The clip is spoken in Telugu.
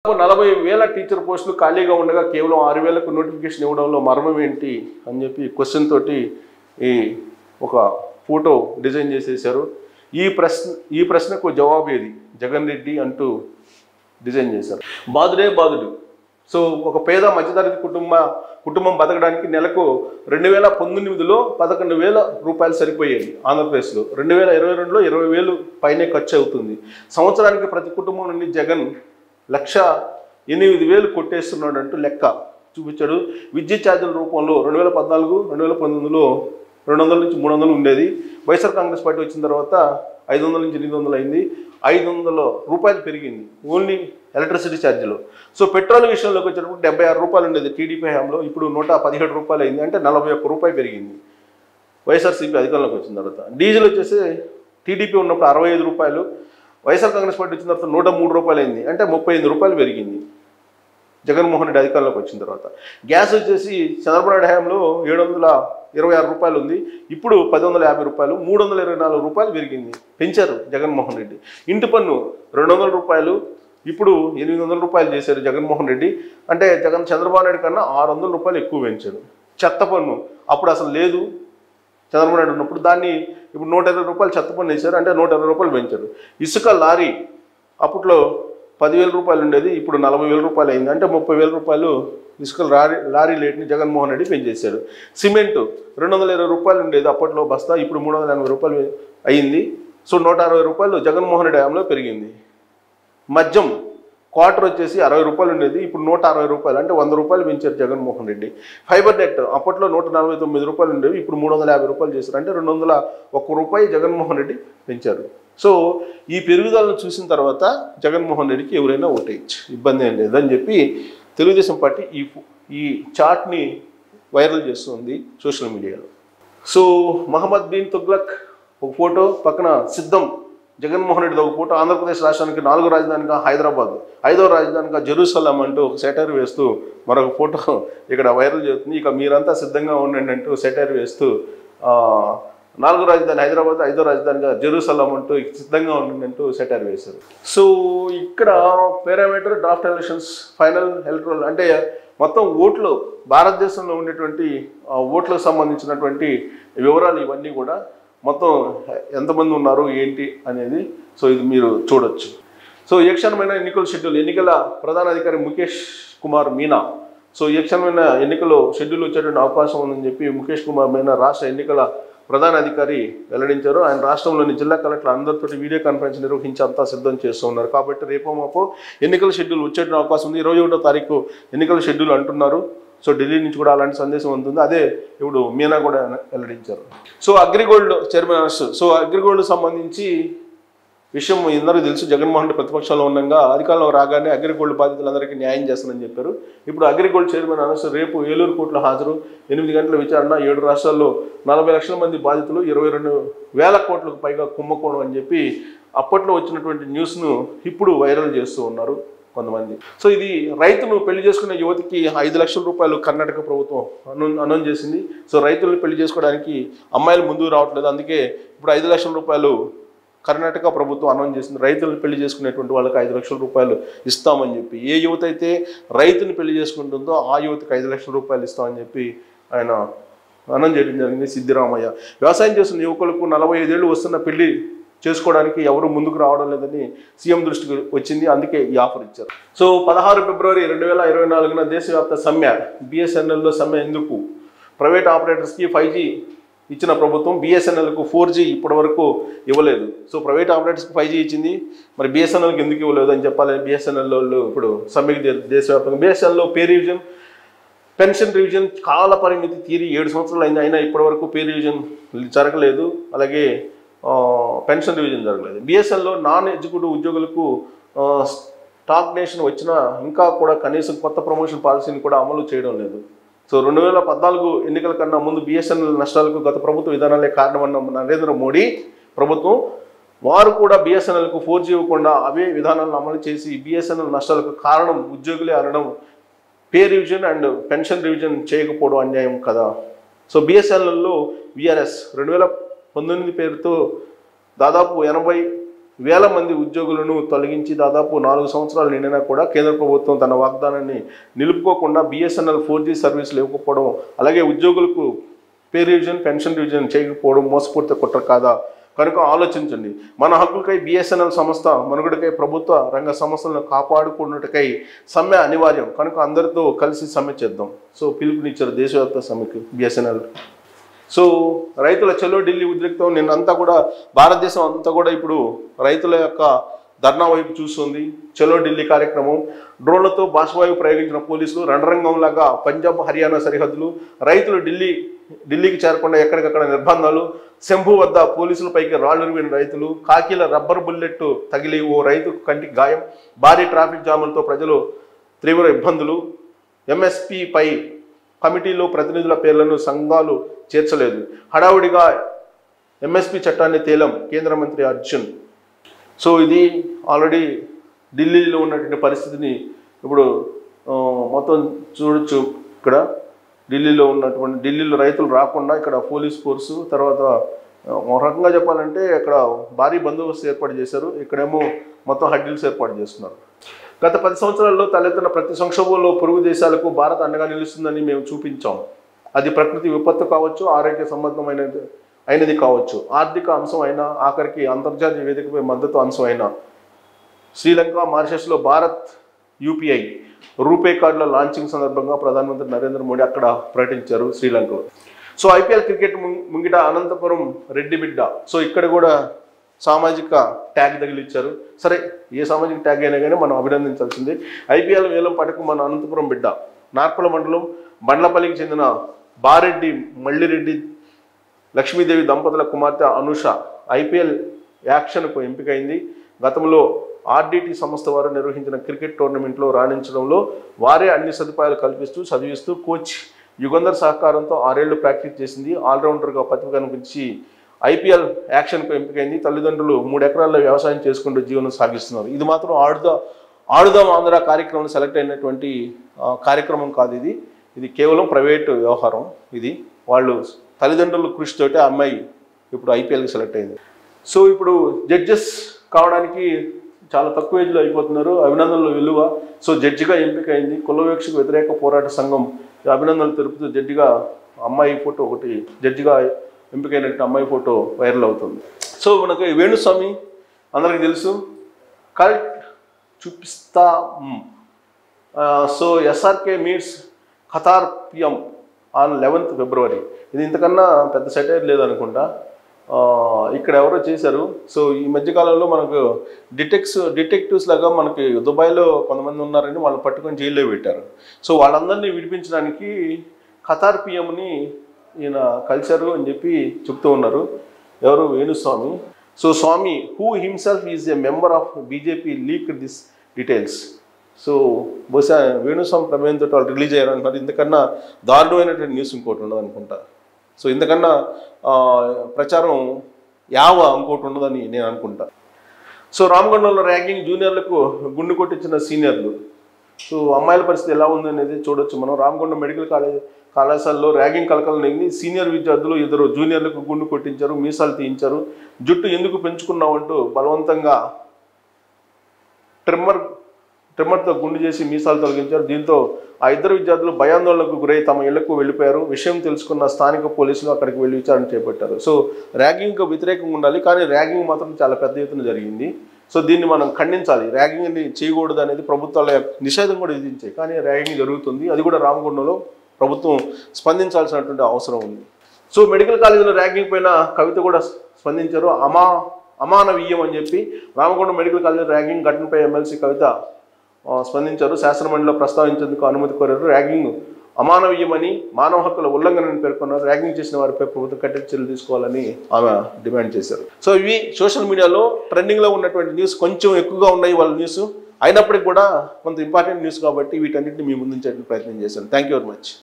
40,000 టీచర్ పోస్టులు ఖాళీగా ఉండగా కేవలం 6,000కు నోటిఫికేషన్ ఇవ్వడంలో మర్మం ఏంటి అని చెప్పి క్వశ్చన్ తోటి ఈ ఒక ఫోటో డిజైన్ చేసేసారు. ఈ ప్రశ్నకు జవాబు ఏది జగన్ రెడ్డి అంటూ డిజైన్ చేశారు. బాధుడే బాధుడు. సో ఒక పేద మధ్యతరగతి కుటుంబం బతకడానికి నెలకు 2019లో 11,000 రూపాయలు సరిపోయేది. ఆంధ్రప్రదేశ్లో 2022లో 20,000 పైనే ఖర్చు అవుతుంది. సంవత్సరానికి ప్రతి కుటుంబం నుండి జగన్ 1,08,000 కొట్టేస్తున్నాడు అంటూ లెక్క చూపించాడు. విద్యుత్ ఛార్జీల రూపంలో 2014, 2019లో 200 నుంచి 300 ఉండేది. వైఎస్ఆర్ కాంగ్రెస్ పార్టీ వచ్చిన తర్వాత 500 నుంచి 800 అయింది. 500 రూపాయలు పెరిగింది ఓన్లీ ఎలక్ట్రిసిటీ ఛార్జీలో. సో పెట్రోల్ విషయంలోకి వచ్చేటప్పుడు 76 రూపాయలు ఉండేది టీడీపీ హయాంలో, ఇప్పుడు 117 రూపాయలు అయింది. అంటే 41 రూపాయలు పెరిగింది వైఎస్ఆర్సీపీ అధికారంలోకి వచ్చిన తర్వాత. డీజిల్ వచ్చేసి టీడీపీ ఉన్నప్పుడు 65 రూపాయలు, వైఎస్ఆర్ కాంగ్రెస్ పార్టీ వచ్చిన తర్వాత 103 రూపాయలు అయింది. అంటే 38 రూపాయలు పెరిగింది జగన్మోహన్ రెడ్డి అధికారంలోకి వచ్చిన తర్వాత. గ్యాస్ వచ్చేసి చంద్రబాబు నాయుడు హయాంలో 726 రూపాయలు ఉంది, ఇప్పుడు 1,150 రూపాయలు, 324 రూపాయలు పెరిగింది, పెంచారు జగన్మోహన్ రెడ్డి. ఇంటి పన్ను 200 రూపాయలు, ఇప్పుడు 800 రూపాయలు చేశారు జగన్మోహన్ రెడ్డి. అంటే చంద్రబాబు నాయుడు కన్నా 600 రూపాయలు ఎక్కువ పెంచారు. చెత్త పన్ను అప్పుడు అసలు లేదు చంద్రబాబు నాయుడు ఉన్నప్పుడు, దాన్ని ఇప్పుడు 120 రూపాయలు చెత్త పన్ను వేశారు, అంటే 120 రూపాయలు పెంచారు. ఇసుక లారీ అప్పట్లో 10,000 రూపాయలు ఉండేది, ఇప్పుడు 40,000 రూపాయలు అయింది. అంటే 30,000 రూపాయలు ఇసుక లారీ రేట్ని జగన్మోహన్ రెడ్డి పెంచేశాడు. సిమెంటు 220 రూపాయలు ఉండేది అప్పట్లో బస్తా, ఇప్పుడు 380 రూపాయలు అయింది. సో 160 రూపాయలు జగన్మోహన్ రెడ్డి హయాంలో పెరిగింది. మద్యం క్వార్టర్ వచ్చేసి 60 రూపాయలు ఉండేది, ఇప్పుడు 160 రూపాయలు, అంటే 100 రూపాయలు పెంచారు జగన్మోహన్ రెడ్డి. ఫైబర్ నెట్ అప్పట్లో 149 రూపాయలు ఉండేవి, ఇప్పుడు 350 రూపాయలు చేశారు, అంటే 201 రూపాయి జగన్మోహన్ రెడ్డి పెంచారు. సో ఈ పెరుగుదలను చూసిన తర్వాత జగన్మోహన్ రెడ్డికి ఎవరైనా ఓటేయచ్చు, ఇబ్బంది ఏం లేదని చెప్పి తెలుగుదేశం పార్టీ ఈ చార్ట్ని వైరల్ చేస్తుంది సోషల్ మీడియాలో. సో మహమ్మద్ బిన్ తుగ్లక్ ఒక ఫోటో, పక్కన సిద్ధం జగన్మోహన్ రెడ్డి ఒక ఫోటో. ఆంధ్రప్రదేశ్ రాష్ట్రానికి 4వ రాజధానిగా హైదరాబాద్, 5వ రాజధానిగా జెరూసలం అంటూ ఒక సెటైర్ వేస్తూ మరొక ఫోటో ఇక్కడ వైరల్ చేస్తుంది. ఇక మీరంతా సిద్ధంగా ఉండండి అంటూ సెటైర్ వేస్తూ 4వ రాజధాని హైదరాబాద్, 5వ రాజధానిగా జెరూసలం అంటూ సిద్ధంగా ఉండండి అంటూ సెటైర్ వేశారు. సో ఇక్కడ parameter draft elections final electoral, అంటే మొత్తం ఓట్లు భారతదేశంలో ఉండేటువంటి ఓట్లకు సంబంధించినటువంటి వివరాలు ఇవన్నీ కూడా మొత్తం ఎంతమంది ఉన్నారు ఏంటి అనేది సో ఇది మీరు చూడొచ్చు. సో ఈ క్షణమైన ఎన్నికల షెడ్యూల్, ఎన్నికల ప్రధాన అధికారి ముఖేష్ కుమార్ మీనా. సో ఈ క్షణమైన ఎన్నికలు షెడ్యూల్ వచ్చేటువంటి అవకాశం ఉందని చెప్పి ముఖేష్ కుమార్ మీనా రాష్ట్ర ఎన్నికల ప్రధాన అధికారి వెల్లడించారు. ఆయన రాష్ట్రంలోని జిల్లా కలెక్టర్లు అందరితో వీడియో కాన్ఫరెన్స్ నిర్వహించి అంతా సిద్ధం చేస్తున్నారు. కాబట్టి రేపో మాపో ఎన్నికల షెడ్యూల్ వచ్చేటువంటి అవకాశం ఉంది. 21వ తారీఖు ఎన్నికల షెడ్యూల్ అంటున్నారు. సో ఢిల్లీ నుంచి కూడా అలాంటి సందేశం ఉంటుంది. అదే ఇప్పుడు మీనా కూడా వెల్లడించారు. So AgriGold chairman arrest. So AgriGold సంబంధించి విషయం అందరికీ తెలుసు. జగన్మోహన్ రెడ్డి ప్రతిపక్షంలో ఉండగా అధికారంలో రాగానే అగ్రిగోల్డ్ బాధితులందరికీ న్యాయం చేస్తానని చెప్పారు. ఇప్పుడు అగ్రిగోల్డ్ చైర్మన్ అరెస్ట్, రేపు ఏలూరు కోర్టులో హాజరు, 8 గంటల విచారణ. 7 రాష్ట్రాల్లో 40 లక్షల మంది బాధితులు, 22,000 కోట్లకు పైగా కుంభకోణం అని చెప్పి అప్పట్లో వచ్చినటువంటి న్యూస్ను ఇప్పుడు వైరల్ చేస్తూ ఉన్నారు కొంతమంది. సో ఇది రైతును పెళ్లి చేసుకునే యువతికి 5 లక్షల రూపాయలు కర్ణాటక ప్రభుత్వం అనౌన్స్ చేసింది. సో రైతులను పెళ్లి చేసుకోవడానికి అమ్మాయిలు ముందుకు రావట్లేదు, అందుకే ఇప్పుడు 5 లక్షల రూపాయలు కర్ణాటక ప్రభుత్వం అనౌన్స్ చేసింది. రైతులను పెళ్లి చేసుకునేటువంటి వాళ్ళకి 5 లక్షల రూపాయలు ఇస్తామని చెప్పి, ఏ యువత అయితే రైతుని పెళ్లి చేసుకుంటుందో ఆ యువతకి 5 లక్షల రూపాయలు ఇస్తామని చెప్పి ఆయన అనౌన్స్ చేయడం జరిగింది. సిద్ధిరామయ్య. వ్యవసాయం చేస్తున్న యువకులకు 45 ఏళ్ళు వస్తున్న పెళ్లి చేసుకోవడానికి ఎవరు ముందుకు రావడం లేదని సీఎం దృష్టికి వచ్చింది, అందుకే ఈ ఆఫర్ ఇచ్చారు. సో 16 ఫిబ్రవరి 2024 దేశవ్యాప్త సమ్మె. బిఎస్ఎన్ఎల్లో సమ్మె ఎందుకు? ప్రైవేట్ ఆపరేటర్స్కి 5G ఇచ్చిన ప్రభుత్వం, బిఎస్ఎన్ఎల్కు 4G ఇప్పటి వరకు ఇవ్వలేదు. సో ప్రైవేట్ ఆపరేటర్స్కి 5G ఇచ్చింది, మరి బిఎస్ఎన్ఎల్కి ఎందుకు ఇవ్వలేదు అని చెప్పాలి. బిఎస్ఎన్ఎల్ వాళ్ళు ఇప్పుడు సమ్మెకి దేశవ్యాప్తంగా. బిఎస్ఎన్ఎల్లో పే రివిజన్, పెన్షన్ రివిజన్ కాల పరిమితి తీరి 7 సంవత్సరాలు అయింది, అయినా ఇప్పటి వరకు పే రివిజన్ జరగలేదు, అలాగే పెన్షన్ రివిజన్ జరగలేదు. బిఎస్ఎన్ఎల్లో నాన్ ఎగ్జిక్యూటివ్ ఉద్యోగులకు స్టాగ్నేషన్ వచ్చినా ఇంకా కూడా కనీసం కొత్త ప్రమోషన్ పాలసీని కూడా అమలు చేయడం లేదు. సో 2014 ఎన్నికల కన్నా ముందు బిఎస్ఎన్ఎల్ నష్టాలకు గత ప్రభుత్వ విధానాలే కారణమన్న నరేంద్ర మోడీ ప్రభుత్వం, వారు కూడా బిఎస్ఎన్ఎల్కు 4G ఇవ్వకుండా అవే విధానాలను అమలు చేసి బిఎస్ఎన్ఎల్ నష్టాలకు కారణం ఉద్యోగులే అనడం, pay revision and pension revision చేయకపోవడం అన్యాయం కదా. సో బిఎస్ఎన్ఎల్లో విఆర్ఎస్ 2019 పేరుతో దాదాపు వేల మంది ఉద్యోగులను తొలగించి దాదాపు 4 సంవత్సరాలు నిండినా కూడా కేంద్ర ప్రభుత్వం తన వాగ్దానాన్ని నిలుపుకోకుండా BSNL 4G సర్వీసులు ఇవ్వకపోవడం, అలాగే ఉద్యోగులకు పే రివిజన్, పెన్షన్ రివిజన్ చేయకపోవడం మోసపూరిత కుట్ర కాదా? కనుక ఆలోచించండి. మన హక్కులకై BSNL సంస్థ మనుగడకై ప్రభుత్వ రంగ సంస్థలను కాపాడుకున్నట్టుకై సమ్మె అనివార్యం. కనుక అందరితో కలిసి సమ్మె చేద్దాం. సో పిలుపునిచ్చారు దేశవ్యాప్త సమ్మెకు BSNL. సో రైతుల చలో ఢిల్లీ ఉద్రిక్తం నిన్నంతా కూడా భారతదేశం అంతా కూడా ఇప్పుడు ఢిల్లీల యొక్క ధర్నా వైపు చూస్తుంది. చలో ఢిల్లీ కార్యక్రమం, డ్రోన్లతో బాష్పవాయువు ప్రయోగించిన పోలీసులు, రణరంగంలాగా పంజాబ్ హర్యానా సరిహద్దులు, రైతులు ఢిల్లీకి చేరకుండా ఎక్కడికక్కడ నిర్బంధాలు, శంభు వద్ద పోలీసులపైకి రాళ్లు విరిగిన రైతులు, కాకీల రబ్బర్ బుల్లెట్ తగిలి ఓ రైతు కంటికి గాయం, భారీ ట్రాఫిక్ జాములతో ప్రజలు తీవ్ర ఇబ్బందులు, MSPపై కమిటీలో ప్రతినిధుల పేర్లను సంఘాలు చేర్చలేదు, హడావుడిగా MSP చట్టాన్ని తేలం కేంద్ర మంత్రి అర్జున్. సో ఇది ఆల్రెడీ ఢిల్లీలో ఉన్నటువంటి పరిస్థితిని ఇప్పుడు మొత్తం చూడొచ్చు. ఇక్కడ ఢిల్లీలో రైతులు రాకుండా ఇక్కడ పోలీస్ ఫోర్సు, తర్వాత ఒక రకంగా చెప్పాలంటే ఇక్కడ భారీ బందోబస్తు ఏర్పాటు చేశారు. ఇక్కడేమో మొత్తం హడ్డీల్స్ ఏర్పాటు చేస్తున్నారు. గత 10 సంవత్సరాల్లో తలెత్తిన ప్రతి సంక్షోభంలో పొరుగు దేశాలకు భారత్ అండగా నిలుస్తుందని మేము చూపించాం. అది ప్రకృతి విపత్తు కావచ్చు, ఆరోగ్య సంబంధమైనది కావచ్చు, ఆర్థిక అంశం అయినా, ఆఖరికి అంతర్జాతీయ వేదికపై మద్దతు అంశం అయినా. శ్రీలంక, మారిషస్లో భారత్ UPI రూపే కార్డుల లాంచింగ్ సందర్భంగా ప్రధానమంత్రి నరేంద్ర మోడీ అక్కడ ప్రకటించారు శ్రీలంకలో. సో IPL క్రికెట్ ముంగిట అనంతపురం రెడ్డి బిడ్డ. సో ఇక్కడ కూడా సామాజిక ట్యాగ్ తగిలిచ్చారు. సరే, ఏ సామాజిక ట్యాగ్ అయినా కానీ మనం అభినందించాల్సింది. IPL వేలం పటకు మన అనంతపురం బిడ్డ, నార్పల మండలం బండ్లపల్లికి చెందిన బారెడ్డి మల్లిరెడ్డి లక్ష్మీదేవి దంపతుల కుమార్తె అనుష IPL యాక్షన్కు ఎంపికైంది. గతంలో RDT సంస్థ వారు నిర్వహించిన క్రికెట్ టోర్నమెంట్లో రాణించడంలో వారే అన్ని సదుపాయాలు కల్పిస్తూ చదివిస్తూ కోచ్ యుగంధర్ సహకారంతో 6 ఏళ్లు ప్రాక్టీస్ చేసింది. ఆల్రౌండర్గా ప్రతిభ కనిపించి IPL యాక్షన్కు ఎంపికైంది. తల్లిదండ్రులు 3 ఎకరాల్లో వ్యవసాయం చేసుకుంటూ జీవనం సాగిస్తున్నారు. ఇది మాత్రం ఆడుదాం ఆంధ్ర కార్యక్రమం సెలెక్ట్ అయినటువంటి కార్యక్రమం కాదు. ఇది కేవలం ప్రైవేటు వ్యవహారం. ఇది వాళ్ళు తల్లిదండ్రుల కృషితోటి ఆ అమ్మాయి ఇప్పుడు IPLకి సెలెక్ట్ అయింది. సో ఇప్పుడు జడ్జెస్ కావడానికి చాలా తక్కువ ఏజ్లో అయిపోతున్నారు. అభినందనలు విలువ. సో జడ్జిగా ఎంపికైంది. కులవివక్షకు వ్యతిరేక పోరాట సంఘం అభినందనలు తెలుపుతూ జడ్జిగా అమ్మాయి ఫోటో ఒకటి, జడ్జిగా ఎంపికైనట్టు అమ్మాయి ఫోటో వైరల్ అవుతుంది. సో మనకి వేణుస్వామి అందరికీ తెలుసు, కల్ట్ చూపిస్తా. So SRK meets Qatar PM on 11th February. ఇది ఇంతకన్నా పెద్ద సెటైర్ లేదనుకుంటా. ఇక్కడ ఎవరో చేశారు. సో ఈ మధ్యకాలంలో మనకు డిటెక్టివ్స్ లాగా మనకి దుబాయ్లో కొంతమంది ఉన్నారని వాళ్ళు పట్టుకొని జైల్లో పెట్టారు. సో వాళ్ళందరినీ విడిపించడానికి ఖతార్ PMని ఈయన కలిశారు అని చెప్పి చెప్తూ ఉన్నారు. ఎవరు? Venuswamy. So Swamy who himself is a member of BJP leaked this details. So బహుశా వేణుస్వామి ప్రమేయంతో వాళ్ళు రిలీజ్ అయ్యారు అంటారు. ఇంతకన్నా దారుణమైనటువంటి న్యూస్ ఇంకోటి ఉండదు అనుకుంటా. సో ఇంతకన్నా ప్రచారం ఇంకోటి ఉండదని నేను అనుకుంటా. సో రామగుండంలో ర్యాగింగ్, జూనియర్లకు గుండు కొట్టించిన సీనియర్లు. సో అమ్మాయిల పరిస్థితి ఎలా ఉందనేది చూడొచ్చు మనం. రామగుండం మెడికల్ కళాశాలలో ర్యాగింగ్ కలకలం నెగ్గింది. సీనియర్ విద్యార్థులు 2 జూనియర్లకు గుండు కొట్టించారు, మీసాలు తీయించారు. జుట్టు ఎందుకు పెంచుకున్నామంటూ బలవంతంగా ట్రిమ్మర్తో గుండు చేసి మీసాలు తొలగించారు. దీంతో ఆ 2 విద్యార్థులు భయాందోళనకు గురై తమ ఇళ్లకు వెళ్ళిపోయారు. విషయం తెలుసుకున్న స్థానిక పోలీసులు అక్కడికి వెళ్ళి విచారణ చేపట్టారు. సో ర్యాగింగ్కు వ్యతిరేకంగా ఉండాలి, కానీ ర్యాగింగ్ మాత్రం చాలా పెద్ద ఎత్తున జరిగింది. సో దీన్ని మనం ఖండించాలి. ర్యాగింగ్ని చేయకూడదు అనేది ప్రభుత్వాల నిషేధం కూడా విధించాయి, కానీ ర్యాగింగ్ జరుగుతుంది. అది కూడా రామగుండంలో ప్రభుత్వం స్పందించాల్సినటువంటి అవసరం ఉంది. సో మెడికల్ కాలేజీలో ర్యాగింగ్ పైన కవిత కూడా స్పందించారు. అమానవీయం అని చెప్పి రామగుండం మెడికల్ కాలేజీ ర్యాగింగ్ ఘటనపై ఎమ్మెల్సీ కవిత స్పందించారు. శాసనమండలిలో ప్రస్తావించేందుకు అనుమతి కోరారు. ర్యాగింగ్ అమానవీయమని, మానవ హక్కుల ఉల్లంఘనని పేర్కొన్నారు. ర్యాగింగ్ చేసిన వారిపై ప్రభుత్వం కఠిన చర్యలు తీసుకోవాలని ఆమె డిమాండ్ చేశారు. సో ఇవి సోషల్ మీడియాలో ట్రెండింగ్లో ఉన్నటువంటి న్యూస్. కొంచెం ఎక్కువగా ఉన్నాయి వాళ్ళ న్యూస్, అయినప్పటికీ కూడా కొంత ఇంపార్టెంట్ న్యూస్ కాబట్టి వీటన్నిటిని మీ ముందుంచే ప్రయత్నం చేశాను. Thank you very much.